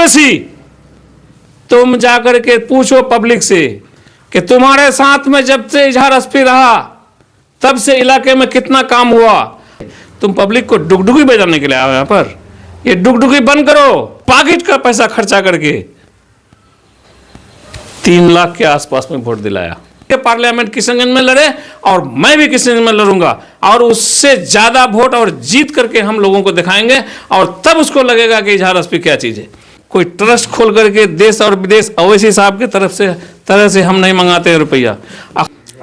ओवैसी, तुम जाकर के पूछो पब्लिक से कि तुम्हारे साथ में जब से इजहार एसपी रहा तब से इलाके में कितना काम हुआ। तुम पब्लिक को डुगडुगी बजाने के लिए आओ यहाँ पर। ये डुगडुगी बंद करो। पॉकेट का पैसा खर्चा करके 3 लाख के आसपास में वोट दिलाया। पार्लियामेंट किशनगंज में लड़े और मैं भी किशनगंज में लड़ूंगा और उससे ज्यादा वोट और जीत करके हम लोगों को दिखाएंगे और तब उसको लगेगा कि इजहार एसपी क्या चीज है। कोई ट्रस्ट खोल करके देश और विदेश ओवैसी साहब की तरह से हम नहीं मंगाते हैं रुपया।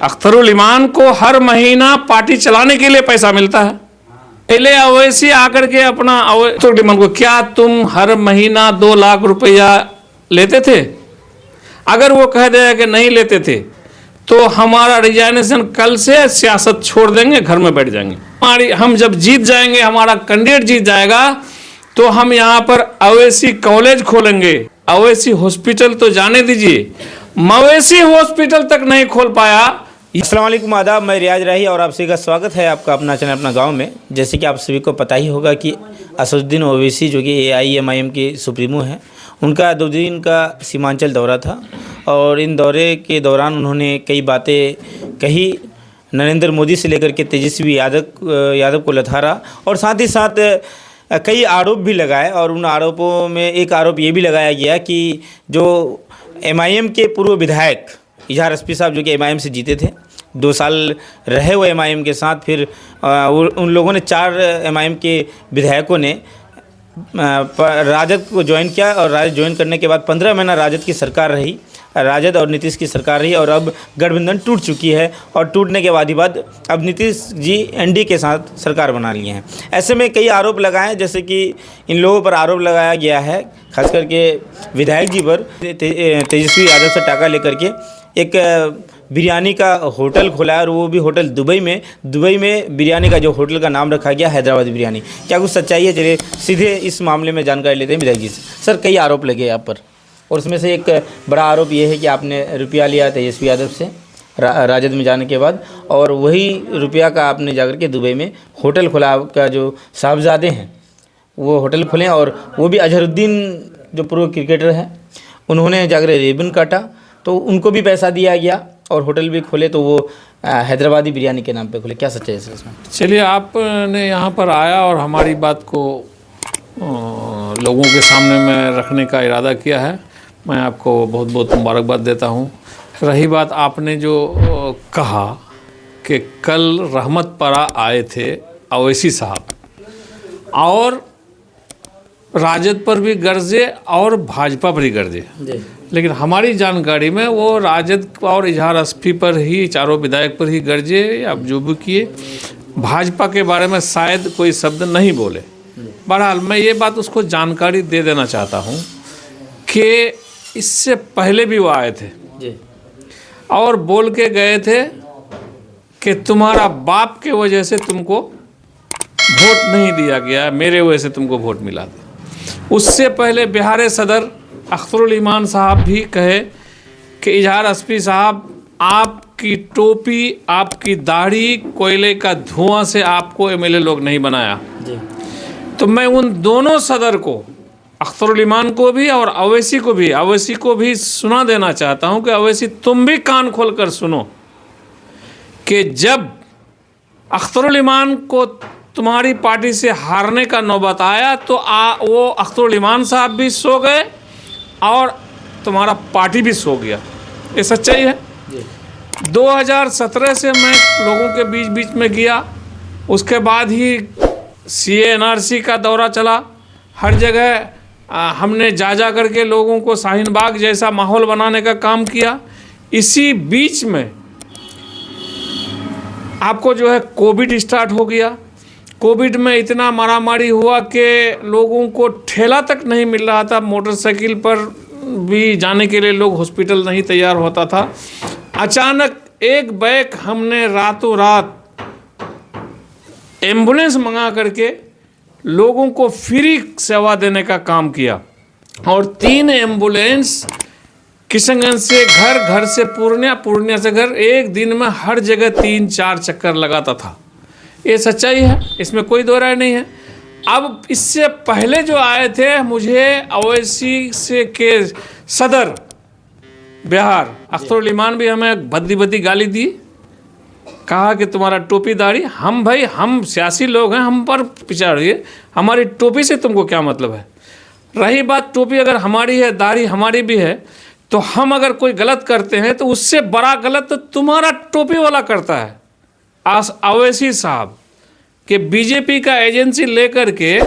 अख्तरुल ईमान को हर महीना पार्टी चलाने के लिए पैसा मिलता है। पहले ओवैसी आकर के अपना अख्तरुल ईमान को, क्या तुम हर महीना 2 लाख रुपया लेते थे? अगर वो कह देगा कि नहीं लेते थे तो हमारा रिजाइनेशन कल से सियासत छोड़ देंगे, घर में बैठ जाएंगे। हम जब जीत जाएंगे, हमारा कैंडिडेट जीत जाएगा तो हम यहाँ पर ओवैसी कॉलेज खोलेंगे। ओवैसी हॉस्पिटल तो जाने दीजिए, मवेशी हॉस्पिटल तक नहीं खोल पाया। अस्सलाम वालेकुम, आदाब। मैं रियाज राही और आप सभी का स्वागत है आपका अपना चैनल अपना गांव में। जैसे कि आप सभी को पता ही होगा कि असदुद्दीन ओवैसी जो कि AIMIM के सुप्रीमो हैं, उनका 2 दिन का सीमांचल दौरा था और इन दौरे के दौरान उन्होंने कई बातें कही। नरेंद्र मोदी से लेकर के तेजस्वी यादव को लथारा और साथ ही साथ कई आरोप भी लगाए। और उन आरोपों में एक आरोप ये भी लगाया गया कि जो MIM के पूर्व विधायक इजहार एसपी साहब जो कि MIM से जीते थे, 2 साल रहे वो MIM के साथ, फिर उन लोगों ने 4 MIM के विधायकों ने राजद को ज्वाइन किया और राजद ज्वाइन करने के बाद 15 महीना राजद की सरकार रही, राजद और नीतीश की सरकार रही और अब गठबंधन टूट चुकी है। और टूटने के बाद अब नीतीश जी ND के साथ सरकार बना लिए हैं। ऐसे में कई आरोप लगाए, जैसे कि इन लोगों पर आरोप लगाया गया है, खास करके विधायक जी पर तेजस्वी यादव से टाका लेकर के एक बिरयानी का होटल खोला है और वो भी होटल दुबई में बिरयानी का जो होटल का नाम रखा गया हैदराबादी बिरयानी। क्या कुछ सच्चाई है? चलिए सीधे इस मामले में जानकारी लेते हैं विधायक जी से। सर, कई आरोप लगे आप पर और उसमें से एक बड़ा आरोप ये है कि आपने रुपया लिया तेजस्वी यादव से राजद में जाने के बाद और वही रुपया का आपने जाकर के दुबई में होटल खोला। आपका जो साहबजादे हैं वो होटल खोले और वो भी अजहरुद्दीन जो पूर्व क्रिकेटर हैं उन्होंने जाकर रिबन काटा तो उनको भी पैसा दिया गया और होटल भी खोले तो वो हैदराबादी बिरयानी के नाम पे खोले। क्या सच्चाई है सर इसमें? चलिए, आपने यहाँ पर आया और हमारी बात को लोगों के सामने में रखने का इरादा किया है। मैं आपको बहुत बहुत मुबारकबाद देता हूँ। रही बात आपने जो कहा कि कल रहमतपरा आए थे ओवैसी साहब और राजद पर भी गर्जे और भाजपा पर ही गर्जे, लेकिन हमारी जानकारी में वो राजद और इजहार एसपी पर ही, चारों विधायक पर ही गर्जे या जो भी किए, भाजपा के बारे में शायद कोई शब्द नहीं बोले। बहरहाल मैं ये बात उसको जानकारी दे देना चाहता हूँ कि इससे पहले भी वो आए थे और बोल के गए थे कि तुम्हारा बाप के वजह से तुमको वोट नहीं दिया गया, मेरे वजह से तुमको वोट मिला था। उससे पहले बिहार सदर अख्तरुल ईमान साहब भी कहे कि इजहार एसपी साहब, आपकी टोपी, आपकी दाढ़ी कोयले का धुआं से आपको MLA लोग नहीं बनाया। तो मैं उन दोनों सदर को, अख्तरुल ईमान को भी और ओवैसी को भी सुना देना चाहता हूं कि ओवैसी तुम भी कान खोल कर सुनो कि जब अख्तरुल ईमान को तुम्हारी पार्टी से हारने का नौबत आया तो वो अख्तरुल ईमान साहब भी सो गए और तुम्हारा पार्टी भी सो गया। ये सच्चाई है। 2017 से मैं लोगों के बीच में गया, उसके बाद ही CA NRC का दौरा चला, हर जगह हमने जा करके लोगों को शाहीन बाग जैसा माहौल बनाने का काम किया। इसी बीच में आपको जो है कोविड स्टार्ट हो गया। कोविड में इतना मारामारी हुआ कि लोगों को ठेला तक नहीं मिल रहा था, मोटरसाइकिल पर भी जाने के लिए लोग हॉस्पिटल नहीं तैयार होता था। अचानक एक बैग हमने रातों रात एम्बुलेंस मंगा करके लोगों को फ्री सेवा देने का काम किया और 3 एम्बुलेंस किशनगंज से घर से पूर्णिया से घर, एक दिन में हर जगह 3-4 चक्कर लगाता था। ये सच्चाई है, इसमें कोई दो राय नहीं है। अब इससे पहले जो आए थे, मुझे ओवैसी से के सदर बिहार अख्तरुल इमान भी हमें भद्दी भद्दी गाली दी, कहा कि तुम्हारा टोपी दाढ़ी, हम भाई हम सियासी लोग हैं, हम पर पिछाड़िए, हमारी टोपी से तुमको क्या मतलब है। रही बात टोपी अगर हमारी है, दाढ़ी हमारी भी है, तो हम अगर कोई गलत करते हैं तो उससे बड़ा गलत तो तुम्हारा टोपी वाला करता है। ओवैसी साहब कि बीजेपी का एजेंसी लेकर के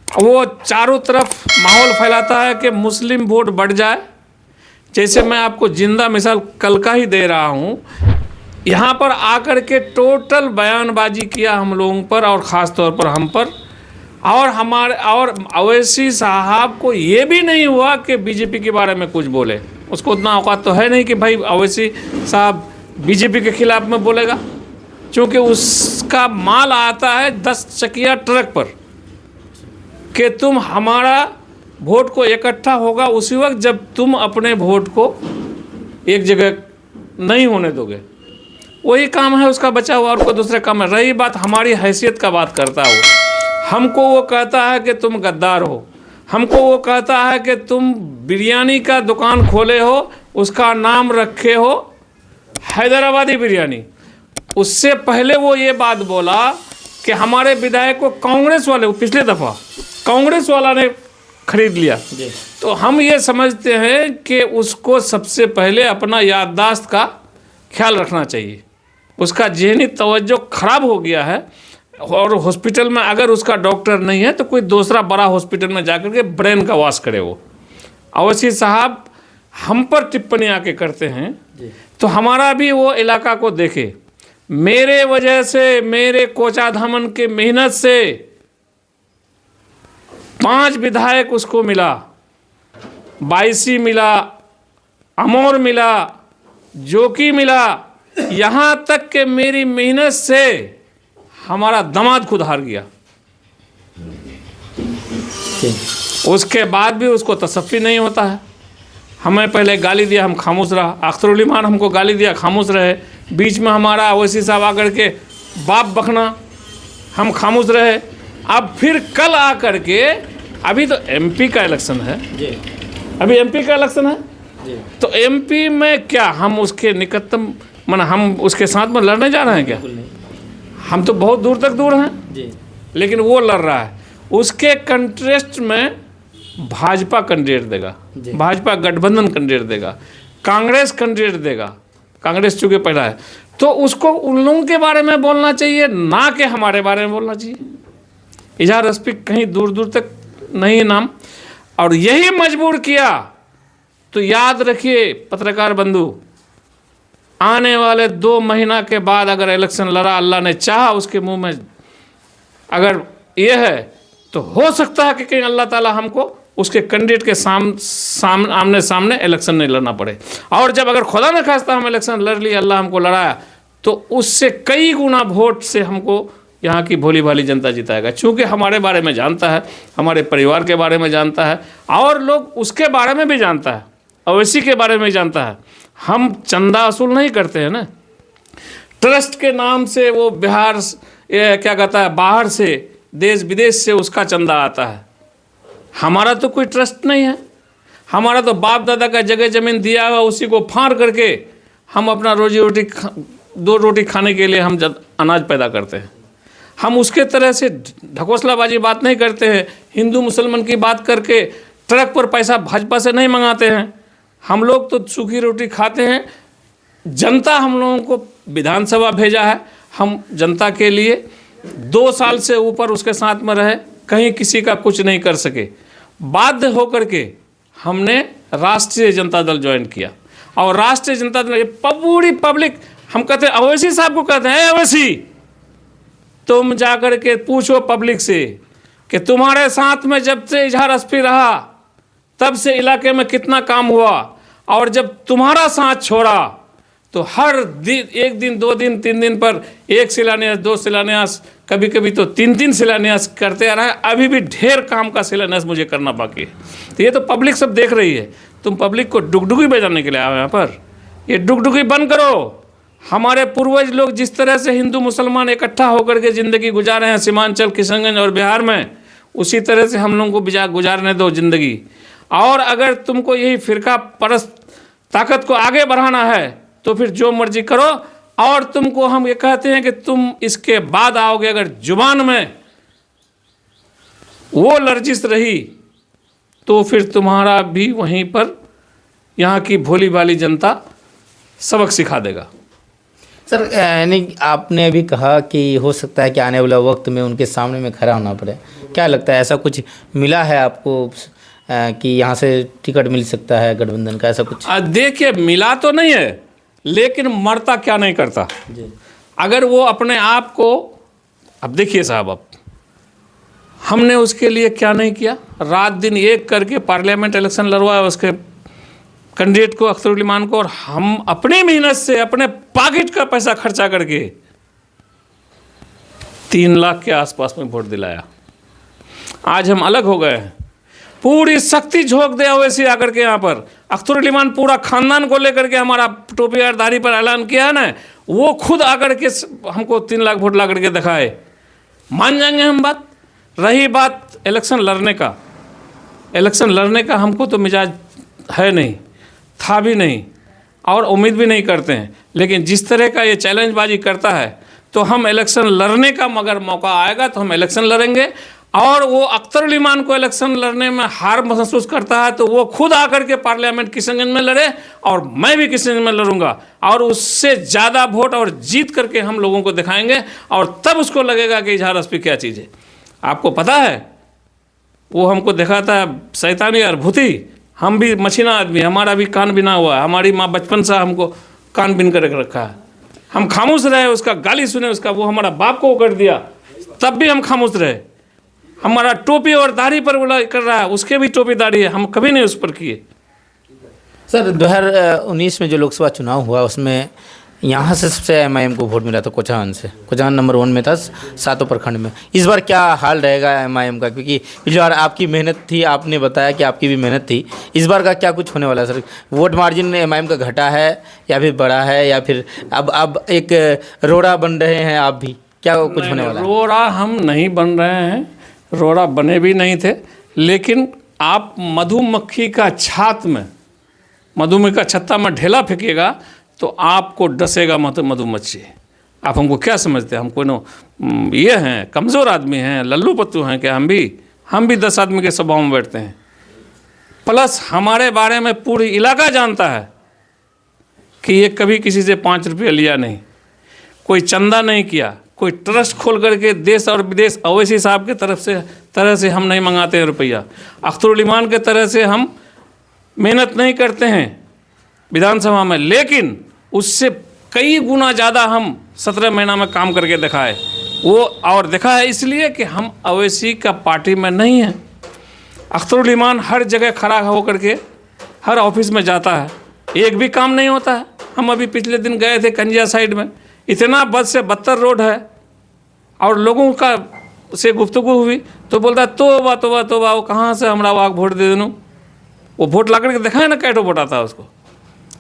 वो चारों तरफ माहौल फैलाता है कि मुस्लिम वोट बढ़ जाए। जैसे मैं आपको जिंदा मिसाल कल का ही दे रहा हूँ, यहाँ पर आकर के टोटल बयानबाजी किया हम लोगों पर और ख़ास तौर पर हम पर, और हमारे और ओवैसी साहब को ये भी नहीं हुआ कि बीजेपी के बारे में कुछ बोले। उसको उतना औकात तो है नहीं कि भाई ओवैसी साहब बीजेपी के खिलाफ में बोलेगा, क्योंकि उसका माल आता है 10 चकिया ट्रक पर कि तुम हमारा वोट को इकट्ठा होगा उसी वक्त जब तुम अपने वोट को एक जगह नहीं होने दोगे। वही काम है उसका बचा हुआ, और कोई दूसरा काम है। रही बात हमारी हैसियत का बात करता हो, हमको वो कहता है कि तुम गद्दार हो, हमको वो कहता है कि तुम बिरयानी का दुकान खोले हो, उसका नाम रखे हो हैदराबादी बिरयानी। उससे पहले वो ये बात बोला कि हमारे विधायक को कांग्रेस वाले, पिछले दफ़ा कांग्रेस वाला ने खरीद लिया। तो हम ये समझते हैं कि उसको सबसे पहले अपना याददाश्त का ख्याल रखना चाहिए। उसका ज़हनी तवज्जो ख़राब हो गया है, और हॉस्पिटल में अगर उसका डॉक्टर नहीं है तो कोई दूसरा बड़ा हॉस्पिटल में जाकर के ब्रेन का वॉश करे। वो ओवैसी साहब हम पर टिप्पणी आके करते हैं, तो हमारा भी वो इलाका को देखे। मेरे वजह से, मेरे कोचाधामन के मेहनत से 5 विधायक उसको मिला, बाईसी मिला, अमोर मिला, जोकी मिला, यहाँ तक कि मेरी मेहनत से हमारा दामाद खुद हार गया। उसके बाद भी उसको तसफ्फी नहीं होता है। हमें पहले गाली दिया, हम खामोश रहा। अख्तरुल इमान हमको गाली दिया, खामोश रहे। बीच में हमारा ओवैसी साहब आकर के बाप बखना, हम खामोश रहे। अब फिर कल आकर के, अभी तो एमपी का इलेक्शन है, अभी एमपी का इलेक्शन है, तो एमपी में क्या हम उसके निकटतम माना हम उसके साथ में लड़ने जा रहे हैं क्या? हम तो बहुत दूर तक दूर हैं, लेकिन वो लड़ रहा है। उसके कंटेस्ट में भाजपा कैंडिडेट देगा, भाजपा गठबंधन कैंडिडेट देगा, कांग्रेस कैंडिडेट देगा, कांग्रेस चूँकि पहला है, तो उसको उन लोगों के बारे में बोलना चाहिए, ना कि हमारे बारे में बोलना चाहिए। इजहार रस्पी कहीं दूर दूर तक नहीं नाम, और यही मजबूर किया। तो याद रखिए पत्रकार बंधु, आने वाले 2 महीना के बाद अगर इलेक्शन लड़ा, अल्लाह ने चाहा उसके मुंह में अगर ये है, तो हो सकता है कि कहीं अल्लाह ताला हमको उसके कैंडिडेट के आमने सामने इलेक्शन नहीं लड़ना पड़े। और जब अगर खुदा न खास्ता हम इलेक्शन लड़ लिया, अल्लाह हमको लड़ाया, तो उससे कई गुना वोट से हमको यहाँ की भोली भाली जनता जिताएगा। चूँकि हमारे बारे में जानता है, हमारे परिवार के बारे में जानता है, और लोग उसके बारे में भी जानता है, ओवैसी के बारे में जानता है। हम चंदा वसूल नहीं करते हैं ना, ट्रस्ट के नाम से वो बिहार क्या कहता है, बाहर से देश विदेश से उसका चंदा आता है। हमारा तो कोई ट्रस्ट नहीं है, हमारा तो बाप दादा का जगह ज़मीन दिया हुआ, उसी को फाड़ करके हम अपना रोजी रोटी 2 रोटी खाने के लिए हम अनाज पैदा करते हैं। हम उसके तरह से ढकोसलाबाजी बात नहीं करते हैं, हिंदू मुसलमान की बात करके ट्रक पर पैसा भाजपा से नहीं मंगाते हैं। हम लोग तो सूखी रोटी खाते हैं। जनता हम लोगों को विधानसभा भेजा है, हम जनता के लिए 2 साल से ऊपर उसके साथ में रहे, कहीं किसी का कुछ नहीं कर सके। बाध्य होकर के हमने राष्ट्रीय जनता दल ज्वाइन किया, और राष्ट्रीय जनता दल पूरी पब्लिक, हम कहते हैं ओवैसी साहब को कहते हैं, ओवैसी तुम जाकर के पूछो पब्लिक से कि तुम्हारे साथ में जब से इजहार रस्पी रहा तब से इलाके में कितना काम हुआ, और जब तुम्हारा साथ छोड़ा तो हर दिन 1 दिन 2 दिन 3 दिन पर 1 शिलान्यास 2 शिलान्यास, कभी कभी तो 3-3 शिलान्यास करते आ रहा है। अभी भी ढेर काम का शिलान्यास मुझे करना बाकी है। तो ये तो पब्लिक सब देख रही है। तुम पब्लिक को डुगडुगी बजाने के लिए आओ यहाँ पर, ये डुगडुगी बंद करो हमारे पूर्वज लोग जिस तरह से हिंदू मुसलमान इकट्ठा होकर के ज़िंदगी गुजारे हैं सीमांचल, किशनगंज और बिहार में, उसी तरह से हम लोगों को गुजारने दो ज़िंदगी। और अगर तुमको यही फ़िरका परस्त ताकत को आगे बढ़ाना है तो फिर जो मर्जी करो। और तुमको हम ये कहते हैं कि तुम इसके बाद आओगे, अगर जुबान में वो लर्जिश रही तो फिर तुम्हारा भी वहीं पर यहाँ की भोली भाली जनता सबक सिखा देगा। सर यानी आपने अभी कहा कि हो सकता है कि आने वाला वक्त में उनके सामने में खड़ा होना पड़े, क्या लगता है ऐसा कुछ मिला है आपको कि यहाँ से टिकट मिल सकता है गठबंधन का, ऐसा कुछ? देखिए, मिला तो नहीं है, लेकिन मरता क्या नहीं करता जी। अगर वो अपने आप को, अब देखिए साहब, अब हमने उसके लिए क्या नहीं किया, रात दिन एक करके पार्लियामेंट इलेक्शन लड़वाया उसके कैंडिडेट को, अख्तरुल इमान को, और हम अपनी मेहनत से अपने पॉकेट का पैसा खर्चा करके 3 लाख के आसपास में वोट दिलाया। आज हम अलग हो गए हैं, पूरी शक्ति झोंक दे ओवैसी आकर के यहाँ पर। अख्तरुल इमान पूरा खानदान को लेकर के हमारा टोपी और दाढ़ी पर ऐलान किया है ना, वो खुद आकर के हमको 3 लाख वोट ला करके दिखाए, मान जाएंगे हम बात। रही बात इलेक्शन लड़ने का, इलेक्शन लड़ने का हमको तो मिजाज है नहीं, था भी नहीं और उम्मीद भी नहीं करते हैं। लेकिन जिस तरह का ये चैलेंजबाजी करता है तो हम इलेक्शन लड़ने का मगर मौका आएगा तो हम इलेक्शन लड़ेंगे। और वो अख्तरुल इमान को इलेक्शन लड़ने में हार महसूस करता है तो वो खुद आकर के पार्लियामेंट किशनगंज में लड़े और मैं भी किशनगंज में लड़ूंगा और उससे ज़्यादा वोट और जीत करके हम लोगों को दिखाएंगे और तब उसको लगेगा कि इजहार एसपी क्या चीज़ है। आपको पता है, वो हमको दिखाता है शैतानी और भूती, हम भी मछीना आदमी, हमारा भी कान बिना हुआ है, हमारी माँ बचपन से हमको कान बिन कर रखा है। हम खामोश रहे, उसका गाली सुने, उसका वो हमारा बाप को कर दिया तब भी हम खामोश रहे। हमारा टोपी और दाढ़ी पर बोला कर रहा है, उसके भी टोपी दाढ़ी है, हम कभी नहीं उस पर किए। सर 2019 में जो लोकसभा चुनाव हुआ उसमें यहाँ से सबसे एमआईएम को वोट मिला था कोचान से, कोचान नंबर 1 में था 7 प्रखंड में। इस बार क्या हाल रहेगा एमआईएम का, क्योंकि पिछली बार आपकी मेहनत थी, आपने बताया कि आपकी भी मेहनत थी, इस बार का क्या कुछ होने वाला है सर? वोट मार्जिन एमआईएम का घटा है या फिर बढ़ा है, या फिर अब एक रोड़ा बन रहे हैं आप भी, क्या कुछ होने वाला है? रोड़ा हम नहीं बन रहे हैं, रोड़ा बने भी नहीं थे, लेकिन आप मधुमक्खी का छात में, मधुमक्खी का छत्ता में ढेला फेंकिएगा तो आपको डसेगा मधुमक्खी। आप हमको क्या समझते हैं, हम कोई ये हैं, कमज़ोर आदमी हैं, लल्लू पत्तू हैं क्या? हम भी 10 आदमी के सभाओं में बैठते हैं। प्लस हमारे बारे में पूरी इलाका जानता है कि ये कभी किसी से 5 रुपये लिया नहीं, कोई चंदा नहीं किया, कोई ट्रस्ट खोल करके देश और विदेश ओवैसी साहब के तरह से हम नहीं मंगाते हैं रुपया। अख्तरुल इमान के तरह से हम मेहनत नहीं करते हैं विधानसभा में, लेकिन उससे कई गुना ज़्यादा हम 17 महीना में काम करके दिखाए। वो और दिखा है इसलिए कि हम ओवैसी का पार्टी में नहीं हैं। अख्तरुल इमान हर जगह खड़ा होकर के हर ऑफिस में जाता है, एक भी काम नहीं होता है। हम अभी पिछले दिन गए थे कंजिया साइड में, इतना बद से बदतर रोड है और लोगों का से गुफ्तगू हुई तो बोलता है तोबा तोबा तोबा, वो कहाँ से हमारा वाक वोट दे देनू। वो वोट ला करके दिखाए ना कैटो वोट आता है उसको।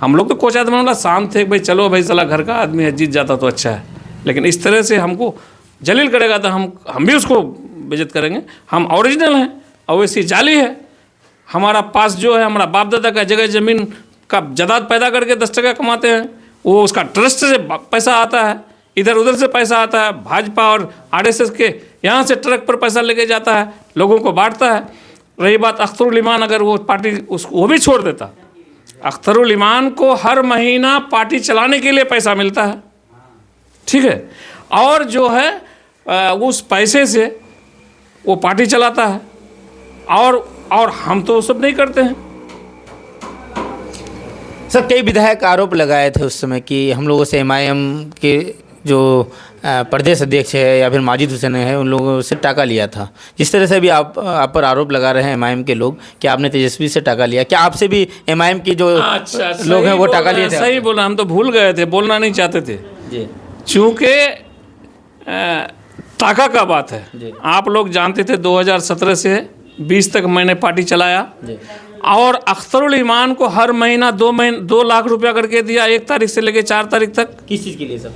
हम लोग तो कोच आदमी वाला शांत थे, भाई चलो भाई चला घर का आदमी है, जीत जाता तो अच्छा है। लेकिन इस तरह से हमको जलील करेगा तो हम भी उसको बेइज्जत करेंगे। हम ओरिजिनल हैं, ओवैसी जाली है। हमारा पास जो है, हमारा बाप दादा का जगह ज़मीन का जायदाद पैदा करके 10 टका कमाते हैं, वो उसका ट्रस्ट से पैसा आता है, इधर उधर से पैसा आता है, भाजपा और आरएसएस के यहाँ से ट्रक पर पैसा लेके जाता है, लोगों को बांटता है। रही बात अख्तरुल इमान, अगर वो पार्टी वो भी छोड़ देता, अख्तरुल इमान को हर महीना पार्टी चलाने के लिए पैसा मिलता है, ठीक है, और जो है उस पैसे से वो पार्टी चलाता है और हम तो सब नहीं करते हैं। सर कई विधायक आरोप लगाए थे उस समय कि हम लोगों से एमआईएम के जो प्रदेश अध्यक्ष है या फिर माजिद हुसैन है, उन लोगों से टाका लिया था। जिस तरह से भी आप पर आरोप लगा रहे हैं एमआईएम के लोग कि आपने तेजस्वी से टाका लिया, क्या आपसे भी एमआईएम की जो लोग हैं वो टाका लिए थे? सही बोला, हम तो भूल गए थे, बोलना नहीं चाहते थे जी, चूँकि टाका का बात है। आप लोग जानते थे 2017 से 20 तक मैंने पार्टी चलाया जी। और अख्तरुल ईमान को हर महीना 2 लाख रुपया करके दिया, 1 तारीख से लेके 4 तारीख तक। किस चीज़ के लिए सर?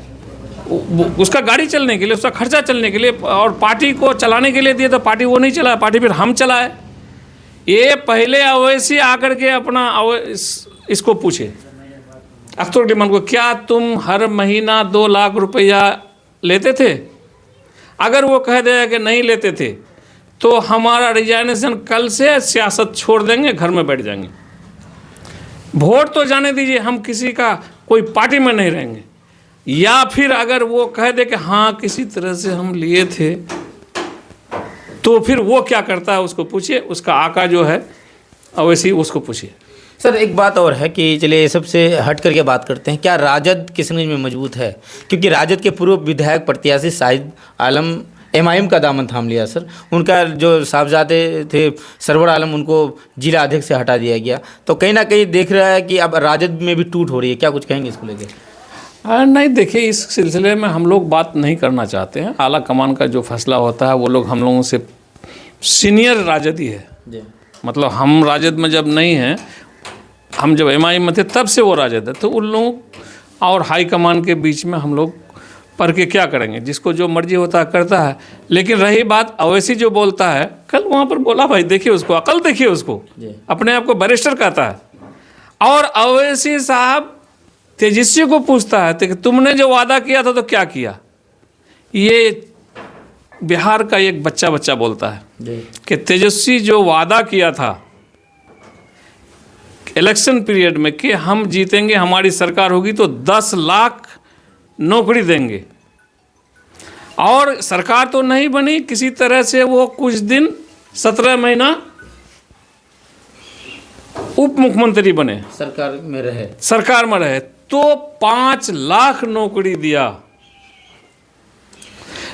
उसका गाड़ी चलने के लिए, उसका खर्चा चलने के लिए, और पार्टी को चलाने के लिए दिए तो पार्टी वो नहीं चलाया, पार्टी फिर हम चलाए। ये पहले अवैसी आकर के अपना इसको पूछे अख्तरुल ईमान को, क्या तुम हर महीना 2 लाख रुपया लेते थे? अगर वो कह देगा कि नहीं लेते थे तो हमारा रिजाइनेशन कल से, सियासत छोड़ देंगे, घर में बैठ जाएंगे। वोट तो जाने दीजिए, हम किसी का कोई पार्टी में नहीं रहेंगे। या फिर अगर वो कह दे कि हाँ किसी तरह से हम लिए थे, तो फिर वो क्या करता है उसको पूछिए, उसका आका जो है अवैसी, उसको पूछिए। सर एक बात और है कि चलिए ये सबसे हट करके बात करते हैं, क्या राजद किशनगंज में मजबूत है? क्योंकि राजद के पूर्व विधायक प्रत्याशी शाहिद आलम एमआईएम का दामन थाम लिया सर। उनका जो साहबजादे थे सरवर आलम, उनको जिला अध्यक्ष से हटा दिया गया, तो कहीं ना कहीं देख रहा है कि अब राजद में भी टूट हो रही है। क्या कुछ कहेंगे इसको लेकर? नहीं, देखिए इस सिलसिले में हम लोग बात नहीं करना चाहते हैं। आला कमान का जो फैसला होता है वो लोग हम लोगों से सीनियर राजद ही है जी। मतलब हम राजद में जब नहीं हैं, हम जब एमआईएम में थे तब से वो राजद है, तो उन लोगों और हाई कमान के बीच में हम लोग पढ़ के क्या करेंगे, जिसको जो मर्जी होता है करता है। लेकिन रही बात अवैसी जो बोलता है, कल वहाँ पर बोला भाई, देखिए उसको अकल, देखिए उसको, अपने आप को बैरिस्टर कहता है। और अवैसी साहब तेजस्वी को पूछता है कि तुमने जो वादा किया था तो क्या किया। ये बिहार का एक बच्चा बोलता है कि तेजस्वी जो वादा किया था इलेक्शन पीरियड में कि हम जीतेंगे, हमारी सरकार होगी तो 10 लाख नौकरी देंगे, और सरकार तो नहीं बनी, किसी तरह से वो कुछ दिन 17 महीना उप मुख्यमंत्री बने, सरकार में रहे तो 5 लाख नौकरी दिया।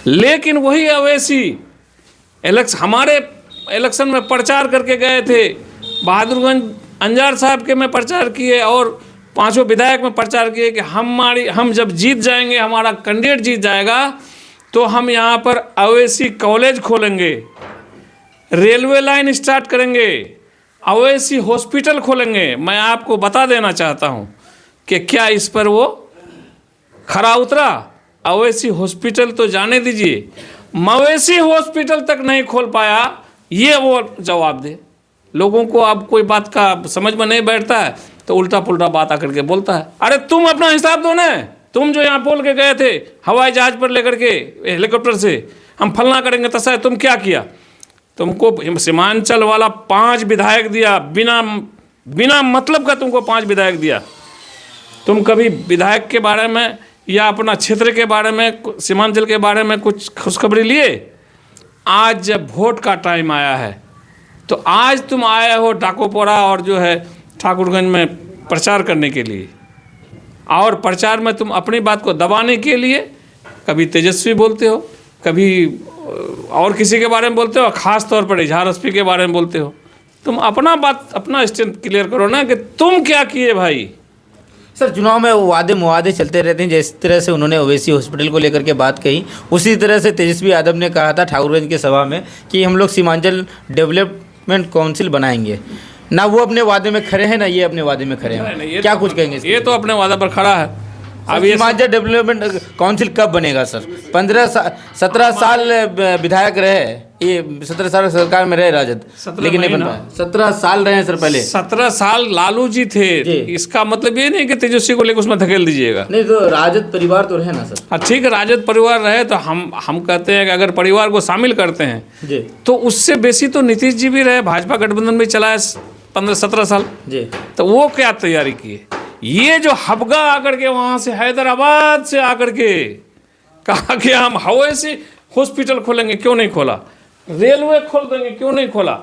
लेकिन वही अवैसी हमारे इलेक्शन में प्रचार करके गए थे, बहादुरगंज अंजार साहब के में प्रचार किए और 5 विधायक में प्रचार किए कि हम जब जीत जाएंगे, हमारा कैंडिडेट जीत जाएगा तो हम यहाँ पर अवैसी कॉलेज खोलेंगे, रेलवे लाइन स्टार्ट करेंगे, अवैसी हॉस्पिटल खोलेंगे। मैं आपको बता देना चाहता हूँ कि क्या इस पर वो खरा उतरा? अवैसी हॉस्पिटल तो जाने दीजिए, मवेशी हॉस्पिटल तक नहीं खोल पाया, ये वो जवाब दे। लोगों को अब कोई बात का समझ में नहीं बैठता है तो उल्टा पुल्टा बात आकर के बोलता है। अरे तुम अपना हिसाब दो ना, तुम जो यहाँ बोल के गए थे हवाई जहाज पर लेकर के, हेलीकॉप्टर से हम फलना करेंगे तसा है, तुम क्या किया? तुमको सीमांचल वाला 5 विधायक दिया, बिना मतलब का तुमको 5 विधायक दिया। तुम कभी विधायक के बारे में या अपना क्षेत्र के बारे में, सीमांचल के बारे में कुछ खुशखबरी लिए? आज जब वोट का टाइम आया है तो आज तुम आए हो डाकोपोरा और जो है ठाकुरगंज में प्रचार करने के लिए, और प्रचार में तुम अपनी बात को दबाने के लिए कभी तेजस्वी बोलते हो, कभी और किसी के बारे में बोलते हो, खास तौर पर इजहार एसपी के बारे में बोलते हो। तुम अपना बात, अपना स्टैंड क्लियर करो ना कि तुम क्या किए भाई। सर चुनाव में वादे मुवादे चलते रहते हैं, जिस तरह से उन्होंने ओवैसी हॉस्पिटल को लेकर के बात कही, उसी तरह से तेजस्वी यादव ने कहा था ठाकुरगंज के सभा में कि हम लोग सीमांचल डेवलपमेंट काउंसिल बनाएंगे। ना वो अपने वादे में खड़े हैं, ना ये अपने वादे में खड़े हैं। क्या कुछ कहेंगे? ये तो अपने वादा पर खड़ा है। अब सीमांचल डेवलपमेंट काउंसिल कब बनेगा सर? 17 साल विधायक रहे, ये 17 साल सरकार में रहे राजद, लेकिन नहीं बन पाया। 17 साल रहे हैं सर पहले। 17 साल लालू जी थे। इसका मतलब ये नहीं कि तेजस्वी को लेकर उसमें धकेल दीजिएगा। नहीं तो राजद परिवार तो रहे ना सर। हाँ ठीक है, राजद परिवार रहे तो हम कहते हैं कि अगर परिवार को शामिल करते हैं जी, तो उससे बेसी तो नीतीश जी भी रहे, भाजपा गठबंधन भी चलाया 15-17 साल जी। तो वो क्या तैयारी किए? ये जो हबगा आकर के वहाँ से हैदराबाद से आकर के कहा कि हम हवाई हॉस्पिटल खोलेंगे, क्यों नहीं खोला? रेलवे खोल देंगे, क्यों नहीं खोला?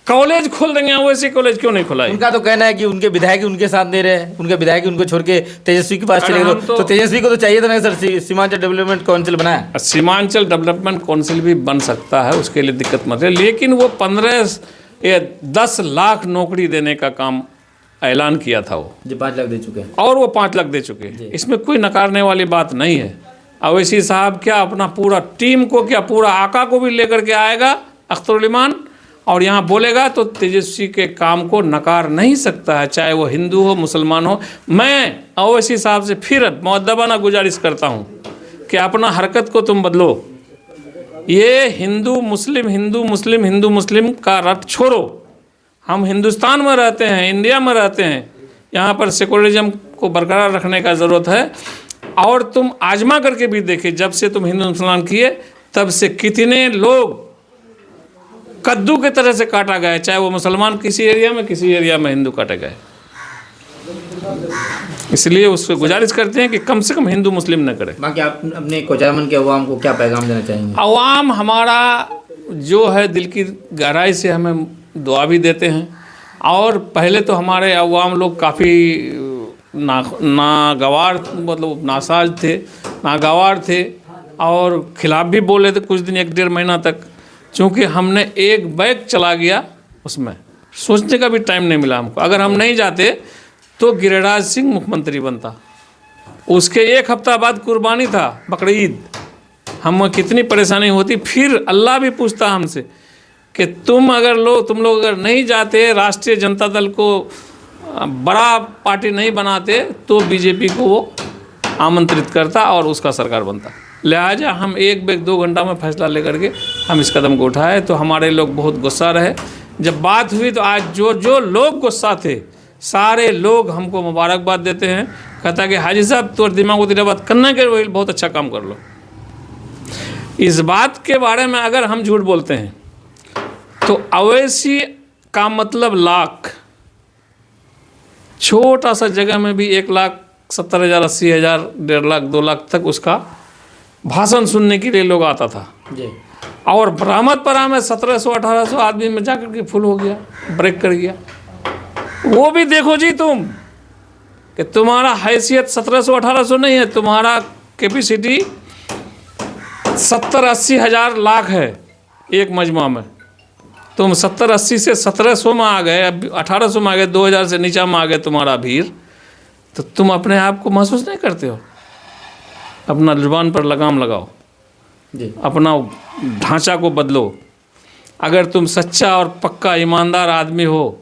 कॉलेज खोल देंगे, वैसे कॉलेज क्यों नहीं खोला? उनका तो कहना है कि उनके विधायक उनके साथ नहीं रहे, उनके विधायक उनको छोड़ के तेजस्वी के पास चले गए। तो तेजस्वी को तो चाहिए था ना सर सीमांचल डेवलपमेंट काउंसिल बनाया। सीमांचल डेवलपमेंट काउंसिल भी बन सकता है, उसके लिए दिक्कत मत है, लेकिन वो 10 लाख नौकरी देने का काम ऐलान किया था वो जी, 5 लाख दे चुके हैं, और वो 5 लाख दे चुके हैं। इसमें कोई नकारने वाली बात नहीं है। अवैसी साहब क्या अपना पूरा टीम को, क्या पूरा आका को भी लेकर के आएगा अख्तरुल ईमान, और यहाँ बोलेगा तो तेजस्वी के काम को नकार नहीं सकता है, चाहे वो हिंदू हो मुसलमान हो। मैं ओवैसी साहब से फिर मुअद्दबाना गुजारिश करता हूँ कि अपना हरकत को तुम बदलो। ये हिंदू मुस्लिम का रट छोड़ो। हम हिंदुस्तान में रहते हैं, इंडिया में रहते हैं, यहाँ पर सेकुलरिज्म को बरकरार रखने का ज़रूरत है। और तुम आजमा करके भी देखे, जब से तुम हिंदू मुसलमान किए तब से कितने लोग कद्दू के तरह से काटा गया, चाहे वो मुसलमान किसी एरिया में हिंदू काटे गए। इसलिए उससे गुजारिश करते हैं कि कम से कम हिंदू मुस्लिम न करे। बाकी आप अपने कोचारमन के अवाम को क्या पैगाम देना चाहेंगे? अवाम हमारा जो है दिल की गहराई से हमें दुआ भी देते हैं, और पहले तो हमारे अवाम लोग काफ़ी नागवार मतलब नासाज थे, नागवार थे और खिलाफ भी बोले थे कुछ दिन, 1-1.5 महीना तक। चूँकि हमने एक बैग चला गया, उसमें सोचने का भी टाइम नहीं मिला हमको। अगर हम नहीं जाते तो गिरिराज सिंह मुख्यमंत्री बनता। उसके 1 हफ्ता बाद कुर्बानी था, बकरीद। हम कितनी परेशानी होती। फिर अल्लाह भी पूछता हमसे कि तुम लोग अगर नहीं जाते, राष्ट्रीय जनता दल को बड़ा पार्टी नहीं बनाते, तो बीजेपी को वो आमंत्रित करता और उसका सरकार बनता। लिहाजा हम 1-2 घंटा में फैसला लेकर के हम इस कदम को उठाए। तो हमारे लोग बहुत गुस्सा रहे। जब बात हुई तो आज जो लोग गुस्सा थे, सारे लोग हमको मुबारकबाद देते हैं। कहता कि हाजी साहब तो दिमाग को तेरा बात करना के वही बहुत अच्छा काम कर लो। इस बात के बारे में अगर हम झूठ बोलते हैं तो अवैसी का मतलब लाख, छोटा सा जगह में भी 1,70,000, 80,000, 1.5 लाख, 2 लाख तक उसका भाषण सुनने के लिए लोग आता था जी। और बरामदपुरा में 1700-1800 आदमी में जाकर के फुल हो गया, ब्रेक कर गया। वो भी देखो जी तुम कि तुम्हारा हैसियत 1700-1800 नहीं है, तुम्हारा कैपेसिटी 70-80 हज़ार लाख है एक मजमा में। तुम 70-80 से 1700 में आ गए, अब 1800 में आ गए, 2000 से नीचा में आ गए तुम्हारा भीड़। तो तुम अपने आप को महसूस नहीं करते हो? अपना जुबान पर लगाम लगाओ जी। अपना ढांचा को बदलो। अगर तुम सच्चा और पक्का ईमानदार आदमी हो,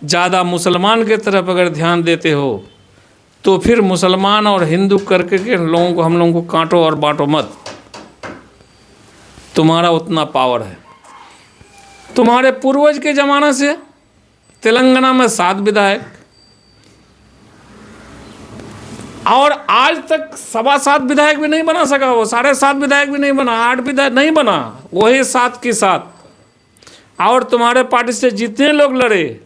ज़्यादा मुसलमान के तरफ अगर ध्यान देते हो, तो फिर मुसलमान और हिंदू करके के लोगों को, हम लोगों को काटो और बांटो मत। तुम्हारा उतना पावर है। तुम्हारे पूर्वज के ज़माना से तेलंगाना में 7 विधायक, और आज तक 7.25 विधायक भी नहीं बना सका वो, 7.5 विधायक भी नहीं बना, 8 विधायक नहीं बना, वही 7 की 7। और तुम्हारे पार्टी से जितने लोग लड़े,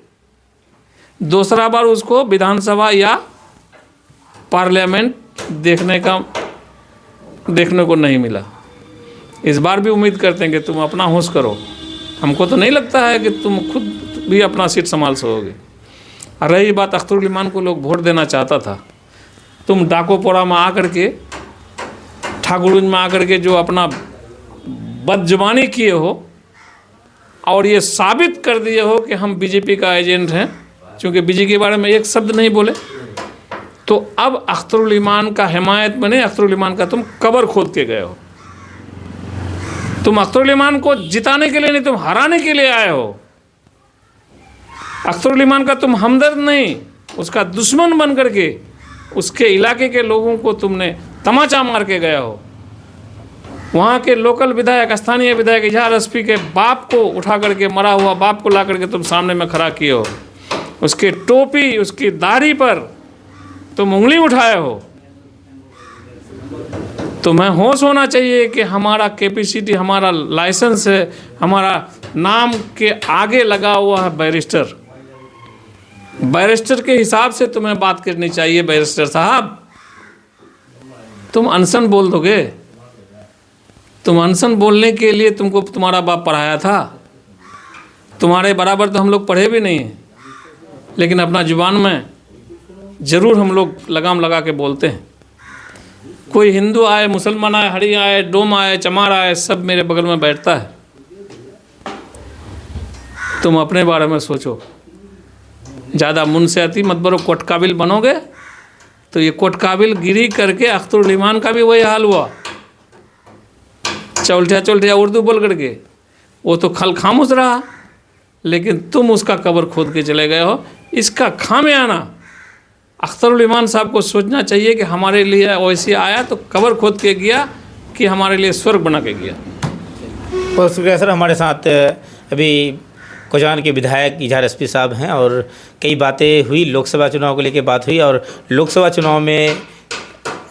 दूसरा बार उसको विधानसभा या पार्लियामेंट देखने को नहीं मिला। इस बार भी उम्मीद करते हैं कि तुम अपना होश करो। हमको तो नहीं लगता है कि तुम खुद भी अपना सीट संभाल सकोगे। रही बात अख्तरुल इमान को लोग वोट देना चाहता था, तुम डाकोपोरा में आकर के, ठाकुरगंज में आकर के जो अपना बदजुबानी किए हो और ये साबित कर दिए हो कि हम बीजेपी का एजेंट हैं, क्योंकि बीजेपी के बारे में एक शब्द नहीं बोले, तो अब अख्तरुल इमान का हिमायत बने, अख्तरुल इमान का तुम कबर खोद के गए हो। तुम अख्तरुल इमान को जिताने के लिए नहीं, तुम हराने के लिए आए हो। अख्तरुल इमान का तुम हमदर्द नहीं, उसका दुश्मन बन करके उसके इलाके के लोगों को तुमने तमाचा मार के गया हो। वहाँ के लोकल विधायक, स्थानीय विधायक इजहार एसपी के बाप को उठा करके, मरा हुआ बाप को ला करके तुम सामने में खड़ा किए हो। उसकी टोपी, उसकी दाढ़ी पर तुम उंगली उठाए हो। तुम्हें होश होना चाहिए कि हमारा कैपेसिटी, हमारा लाइसेंस है, हमारा नाम के आगे लगा हुआ है बैरिस्टर। बैरिस्टर के हिसाब से तुम्हें बात करनी चाहिए। बैरिस्टर साहब, तुम अनशन बोल दोगे? तुम अनशन बोलने के लिए तुमको तुम्हारा बाप पढ़ाया था? तुम्हारे बराबर तो हम लोग पढ़े भी नहीं हैं, लेकिन अपना जुबान में ज़रूर हम लोग लगाम लगा के बोलते हैं। कोई हिंदू आए, मुसलमान आए, हरी आए, डोम आए, चमार आए, सब मेरे बगल में बैठता है। तुम अपने बारे में सोचो, ज़्यादा मुनसियाती मत बनो। कोट काबिल बनोगे तो ये कोट काबिल गिरी करके अख्तरुल इमान का भी वही हाल हुआ। चौलठिया उर्दू बोल करके वो तो खल खामोश रहा, लेकिन तुम उसका कब्र खोद के चले गए हो। इसका खामियाना अख्तरुल ईमान साहब को सोचना चाहिए कि हमारे लिए ओवैसी आया तो कब्र खोद के गया कि हमारे लिए स्वर्ग बना के गया। बहुत शुक्रिया सर। हमारे साथ अभी कोजान के विधायक इजहार एसपी साहब हैं और कई बातें हुई, लोकसभा चुनाव को लेकर बात हुई और लोकसभा चुनाव में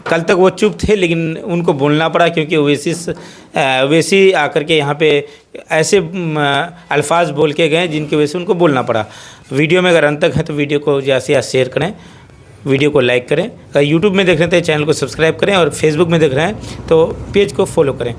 कल तक वो चुप थे लेकिन उनको बोलना पड़ा क्योंकि ओवैसी आकर के यहाँ पे ऐसे अल्फाज बोल के गए जिनकी वजह से उनको बोलना पड़ा। वीडियो में अगर अंत तक है तो वीडियो को ज़्यादा से ज़्यादा शेयर करें, वीडियो को लाइक करें। अगर यूट्यूब में देख रहे हैं तो चैनल को सब्सक्राइब करें और फेसबुक में देख रहे हैं तो पेज को फॉलो करें।